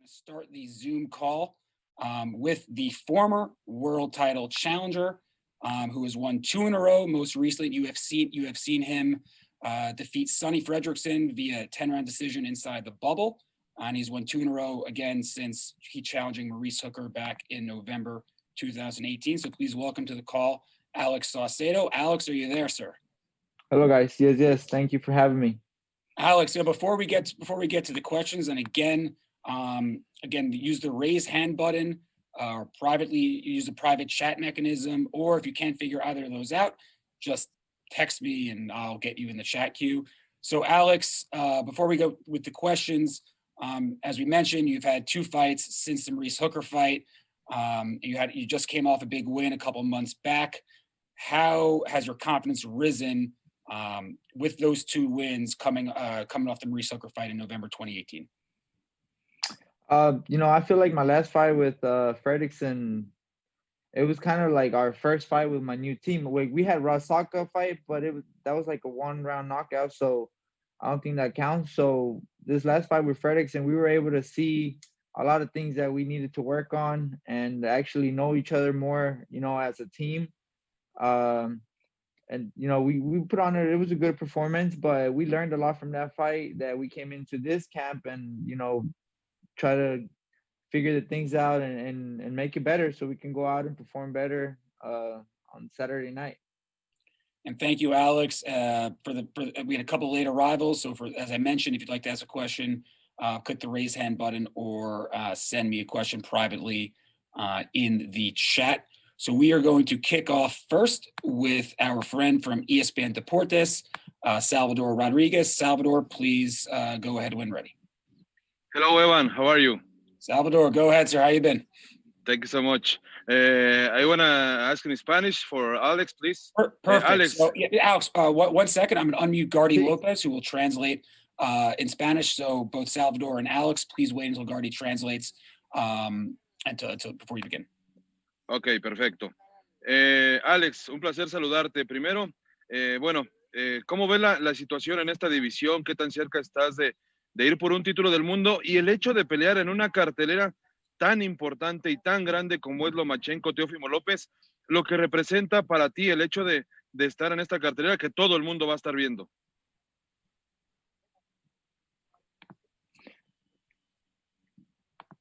Start the Zoom call with the former world title challenger, who has won 2 in a row. Most recently, you have seen him defeat Sonny Fredrickson via 10-round decision inside the bubble, and he's won 2 in a row again since he challenging Maurice Hooker back in November 2018. So please welcome to the call, Alex Saucedo. Alex, are you there, sir? Hello, guys. Yes. Thank you for having me. Alex, before we get to the questions, and again, use the raise hand button, or privately use the private chat mechanism, or if you can't figure either of those out, just text me and I'll get you in the chat queue. So Alex, before we go with the questions, as we mentioned, you've had 2 fights since the Maurice Hooker fight. You just came off a big win a couple months back. How has your confidence risen with those 2 wins coming off the Maurice Hooker fight in November 2018? I feel like my last fight with Fredrickson, it was kind of like our first fight with my new team. We had Rasaka fight, but that was like a 1-round knockout, so I don't think that counts. So this last fight with Fredrickson, we were able to see a lot of things that we needed to work on and actually know each other more, as a team. And we put on it was a good performance, but we learned a lot from that fight that we came into this camp and try to figure the things out and make it better so we can go out and perform better on Saturday night. And thank you, Alex. We had a couple late arrivals. So as I mentioned, if you'd like to ask a question, click the raise hand button or send me a question privately in the chat. So we are going to kick off first with our friend from ESPN Deportes, Salvador Rodriguez. Salvador, please go ahead when ready. Hello, Evan. How are you? Salvador, go ahead, sir. How you been? Thank you so much. I want to ask in Spanish for Alex, please. Perfect. Alex. So, Alex, 1 second. I'm going to unmute Gardy Lopez, who will translate in Spanish. So both Salvador and Alex, please wait until Gardy translates until before you begin. Ok, perfecto. Alex, un placer saludarte. Primero, ¿cómo ves la situación en esta división? ¿Qué tan cerca estás de ir por un título del mundo? Y el hecho de pelear en una cartelera tan importante y tan grande como es Lomachenko, Teofimo Lopez, lo que representa para ti el hecho de estar en esta cartelera que todo el mundo va a estar viendo.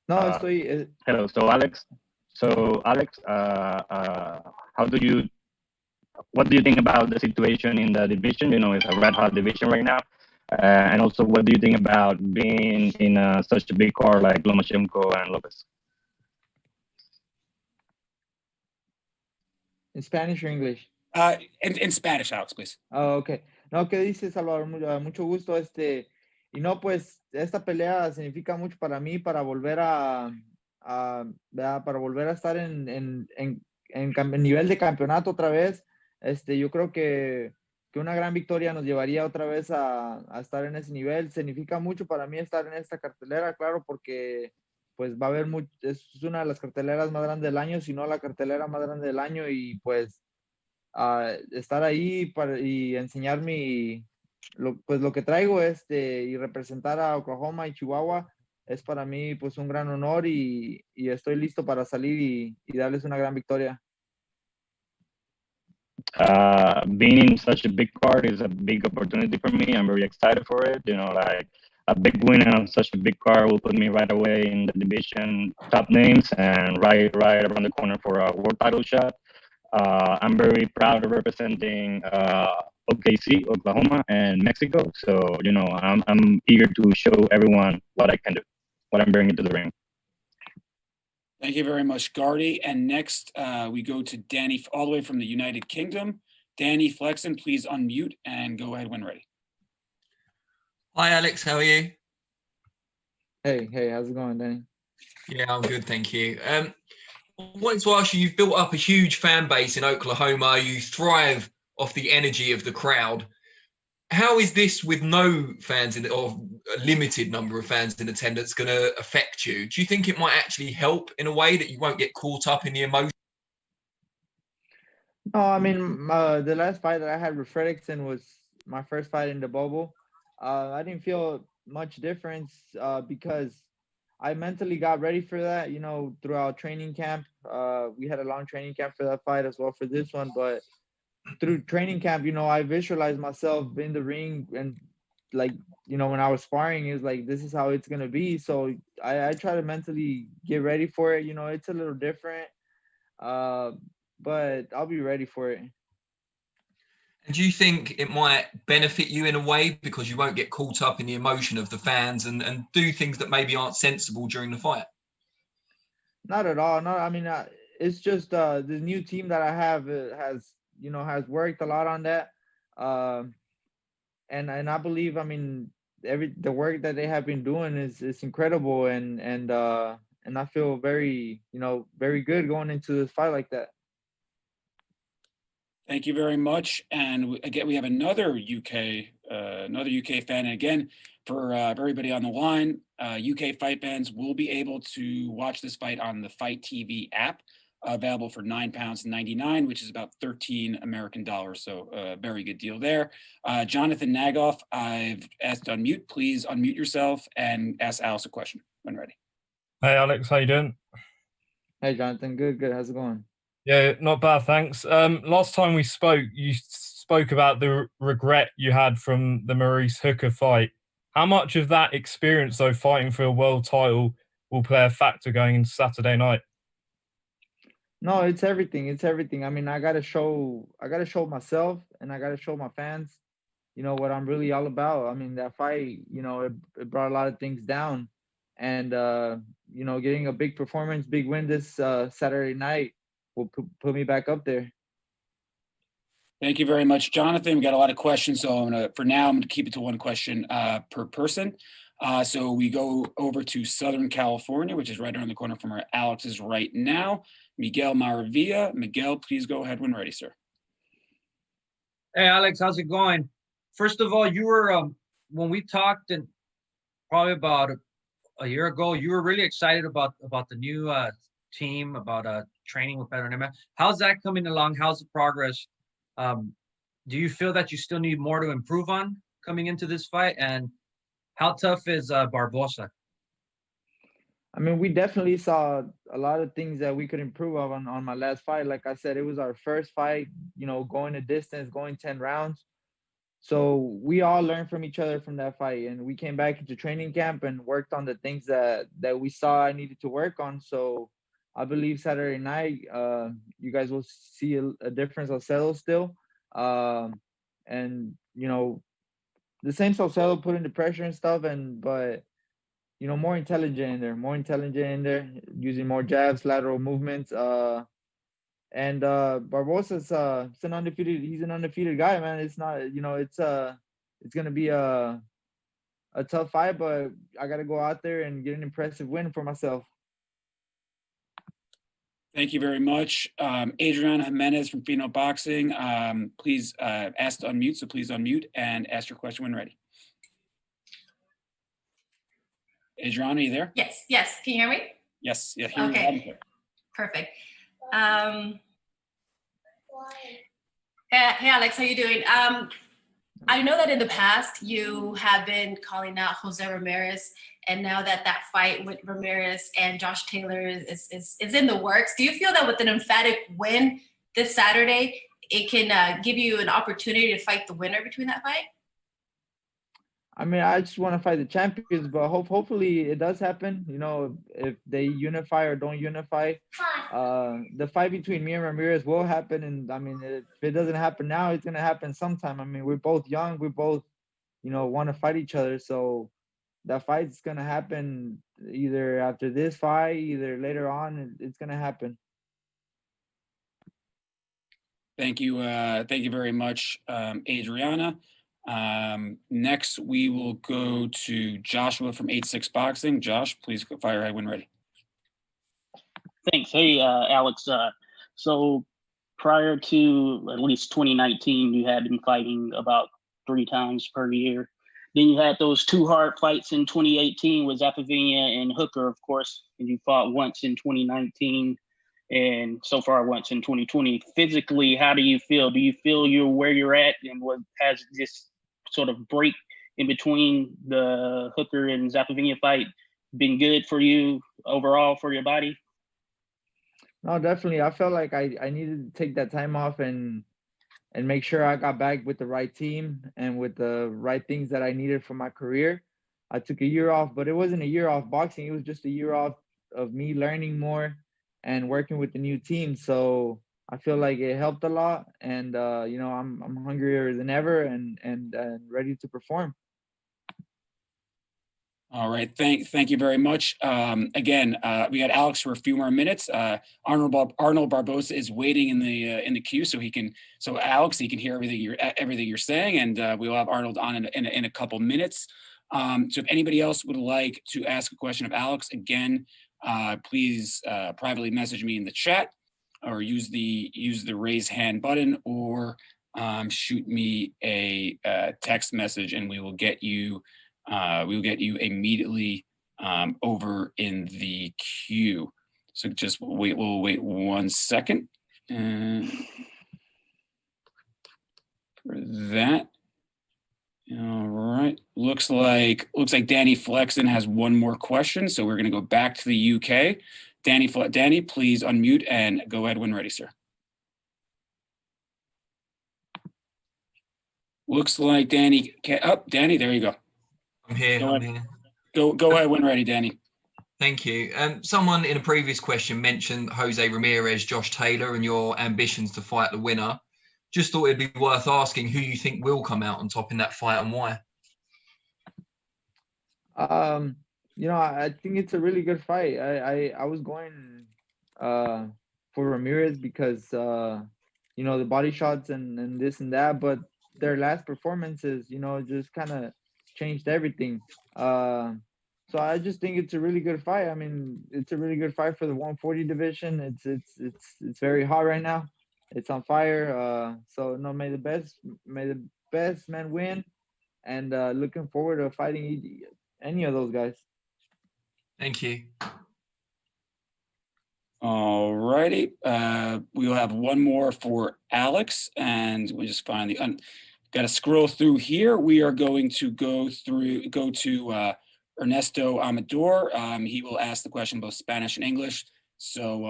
Hello, Alex, what do you think about the situation in the division? It's a red hot division right now. And also, what do you think about being in such a big card like Lomachenko and Lopez? In Spanish or English? In Spanish, Alex, please. Oh, okay. No, ¿qué dices, Salvador? Mucho gusto. Pues esta pelea significa mucho para mí para volver para volver a estar en nivel de campeonato otra vez. Yo creo que una gran victoria nos llevaría otra vez a estar en ese nivel. Significa mucho para mí estar en esta cartelera, claro, porque pues va a haber es una de las carteleras más grandes del año, si no la cartelera más grande del año, y pues estar ahí y enseñar lo que traigo y representar a Oklahoma y Chihuahua es para mí pues un gran honor y estoy listo para salir y darles una gran victoria. Being in such a big card is a big opportunity for me. I'm very excited for it. Like a big win on such a big card will put me right away in the division top names and right around the corner for a world title shot. I'm very proud of representing OKC, Oklahoma, and Mexico. So, I'm eager to show everyone what I can do, what I'm bringing to the ring. Thank you very much, Gardy. And next, we go to Danny, all the way from the United Kingdom. Danny Flexen, please unmute and go ahead when ready. Hi, Alex. How are you? Hey, how's it going, Danny? Yeah, I'm good, thank you. I wanted to ask you, you've built up a huge fan base in Oklahoma. You thrive off the energy of the crowd. How is this with no fans or a limited number of fans in attendance going to affect you? Do you think it might actually help in a way that you won't get caught up in the emotion? No, I mean, the last fight that I had with Fredrickson was my first fight in the bubble. I didn't feel much difference because I mentally got ready for that, you know, throughout training camp. We had a long training camp for that fight as well for this one, but through training camp, you know, I visualized myself in the ring and like, you know, when I was sparring, it was like, this is how it's going to be. So I try to mentally get ready for it. You know, it's a little different, but I'll be ready for it. And do you think it might benefit you in a way because you won't get caught up in the emotion of the fans and do things that maybe aren't sensible during the fight? Not at all. No, I mean, it's just the new team that I have has, you know, has worked a lot on that. And I believe, I mean, the work that they have been doing is incredible, and I feel very, you know, very good going into this fight like that. Thank you very much. And again, we have another UK fan. And again, for everybody on the line, UK fight fans will be able to watch this fight on the Fight TV app, available for £9.99, which is about 13 American dollars. So a very good deal there. Jonathan Nagoff, I've asked to unmute. Please unmute yourself and ask Alice a question when ready. Hey, Alex, how you doing? Hey, Jonathan. Good. How's it going? Yeah, not bad, thanks. Last time we spoke, you spoke about the regret you had from the Maurice Hooker fight. How much of that experience, though, fighting for a world title will play a factor going into Saturday night? No, it's everything. It's everything. I mean, I gotta show myself, and I gotta show my fans, you know, what I'm really all about. I mean, that fight, you know, it brought a lot of things down, and you know, getting a big performance, big win this Saturday night will put me back up there. Thank you very much, Jonathan. We got a lot of questions, so I'm gonna keep it to one question per person. So we go over to Southern California, which is right around the corner from where Alex is right now. Miguel Maravilla. Miguel, please go ahead when ready, sir. Hey, Alex, how's it going? First of all, you were, when we talked and probably about a year ago, you were really excited about the new team, about training with Pedro Nema. How's that coming along? How's the progress? Do you feel that you still need more to improve on coming into this fight? And how tough is Barboza? I mean, we definitely saw a lot of things that we could improve on my last fight. Like I said, it was our first fight, you know, going a distance, going 10 rounds. So we all learned from each other from that fight. And we came back into training camp and worked on the things that we saw I needed to work on. So I believe Saturday night, you guys will see a difference of Saucedo still. And, you know, the same Saucedo putting the pressure and stuff, but you know, more intelligent in there, using more jabs, lateral movements. And Barboza's he's an undefeated guy, man. It's not, you know, it's gonna be a tough fight, but I gotta go out there and get an impressive win for myself. Thank you very much. Adriana Jimenez from Fino Boxing. Please ask to unmute, so please unmute and ask your question when ready. Adriana, are you there? Yes. Can you hear me? Yes. Yeah. Okay. Perfect. Hey, Alex, how you doing? I know that in the past you have been calling out Jose Ramirez, and now that fight with Ramirez and Josh Taylor is in the works, do you feel that with an emphatic win this Saturday, it can give you an opportunity to fight the winner between that fight? I mean, I just want to fight the champions, but hopefully it does happen. You know, if they unify or don't unify, the fight between me and Ramirez will happen. And I mean, if it doesn't happen now, it's gonna happen sometime. I mean, we're both young. We both, you know, want to fight each other. So that fight's gonna happen either after this fight, either later on. It's gonna happen. Thank you very much, Adriana. Next, we will go to Joshua from 8-6 Boxing. Josh, please fire ahead when ready. Thanks. Hey, Alex. So prior to at least 2019, you had been fighting about 3 times per year. Then you had those 2 hard fights in 2018 with Zapavinia and Hooker, of course, and you fought once in 2019 and so far once in 2020. Physically, how do you feel? Do you feel you're where you're at, and what has this sort of break in between the Hooker and Zapavinia fight been good for you overall for your body? No, definitely. I felt like I needed to take that time off and make sure I got back with the right team and with the right things that I needed for my career. I took a year off, but it wasn't a year off boxing. It was just a year off of me learning more and working with the new team. So I feel like it helped a lot, and you know, I'm hungrier than ever and ready to perform. All right, thank you very much. Again, we got Alex for a few more minutes. Arnold Barboza is waiting in the queue, so Alex, he can hear everything you're saying, and we'll have Arnold on in a couple minutes. So if anybody else would like to ask a question of Alex, again, please privately message me in the chat, or use the raise hand button, or shoot me a text message, and we will get you immediately over in the queue. So just we'll wait 1 second for that. All right, looks like Danny Flexen has one more question, so we're going to go back to the UK. Danny, please unmute and go ahead when ready, sir. Looks like Danny. Danny, there you go. I'm here. Go ahead when ready, Danny. Thank you. Someone in a previous question mentioned Jose Ramirez, Josh Taylor, and your ambitions to fight the winner. Just thought it'd be worth asking who you think will come out on top in that fight and why. You know, I think it's a really good fight. I was going for Ramirez because you know, the body shots and this and that, but their last performances, you know, just kind of changed everything. So I just think it's a really good fight. I mean, it's a really good fight for the 140 division. It's very hot right now. It's on fire. So no, may the best man win, and looking forward to fighting any of those guys. Thank you. All righty. We will have one more for Alex, and we just find got to scroll through here. We are going to go to Ernesto Amador. He will ask the question both Spanish and English. So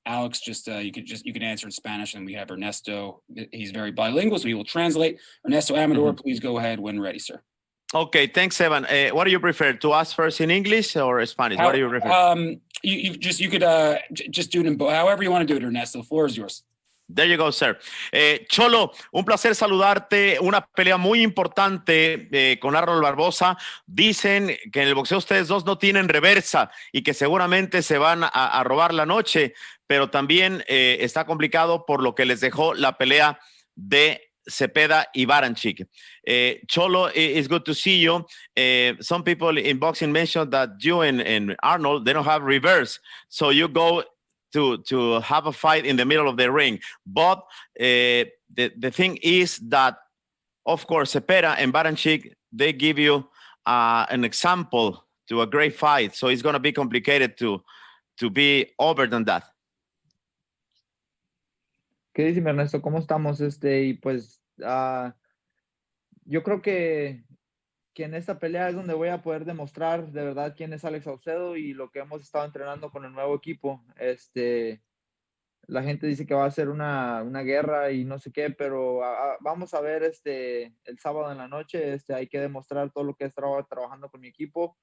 Alex, you can answer in Spanish, and we have Ernesto. He's very bilingual, so he will translate. Ernesto Amador, please go ahead when ready, sir. Okay, thanks, Evan. What do you prefer, to ask first in English or Spanish? What do you prefer? You could just do it in both. However you want to do it, Ernesto. The floor is yours. There you go, sir. Cholo, un placer saludarte. Una pelea muy importante con Arnold Barboza. Dicen que en el boxeo ustedes dos no tienen reversa y que seguramente se van a robar la noche, pero también está complicado por lo que les dejó la pelea de Cepeda y Baranchik. Cholo, it's good to see you. Some people in boxing mentioned that you and Arnold, they don't have reverse. So you go to have a fight in the middle of the ring. But the thing is that, of course, Cepeda and Baranchik, they give you an example to a great fight. So it's going to be complicated to be over than that. ¿Qué dice Ernesto? ¿Cómo estamos? Y pues yo creo que en esta pelea es donde voy a poder demostrar de verdad quién es Alex Saucedo y lo que hemos estado entrenando con el nuevo equipo. La gente dice que va a ser una guerra y no sé qué, pero vamos a ver el sábado en la noche. Hay que demostrar todo lo que he estado trabajando con mi equipo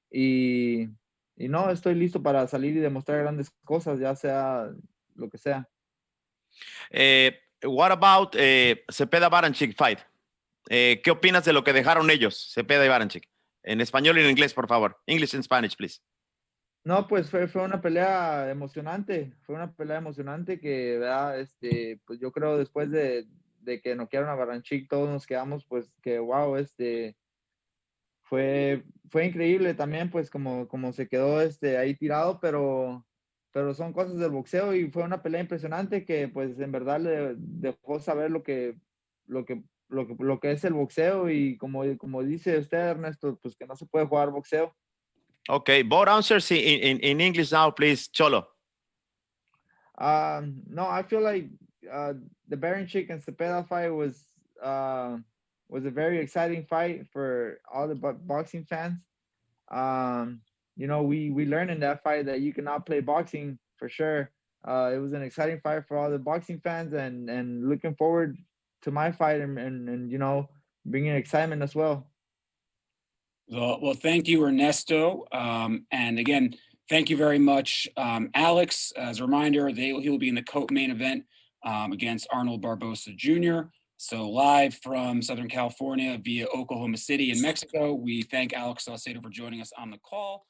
y no, estoy listo para salir y demostrar grandes cosas, ya sea lo que sea. What about Cepeda Baranchik fight? ¿Qué opinas de lo que dejaron ellos, Cepeda y Baranchik? En español y en inglés, por favor. English and Spanish, please. No, pues fue una pelea emocionante. Fue una pelea emocionante que, ¿verdad? Pues yo creo después de que noquearon a Baranchik, todos nos quedamos, pues, que wow, fue increíble también, pues, como se quedó ahí tirado, pero son cosas del boxeo y fue una pelea impresionante que, pues, en verdad le dejó saber lo que es el boxeo y como dice usted, Ernesto, pues que no se puede jugar boxeo. Okay, both answers in English now, please, Cholo. No, I feel like the Baranchik and Cepeda fight was a very exciting fight for all the boxing fans. you know, we learned in that fight that you cannot play boxing for sure. It was an exciting fight for all the boxing fans, and looking forward to my fight and you know, bringing excitement as well. Well, thank you, Ernesto. And again, thank you very much, Alex. As a reminder, he will be in the co-main event against Arnold Barboza Jr. So live from Southern California via Oklahoma City in Mexico, we thank Alex Saucedo for joining us on the call.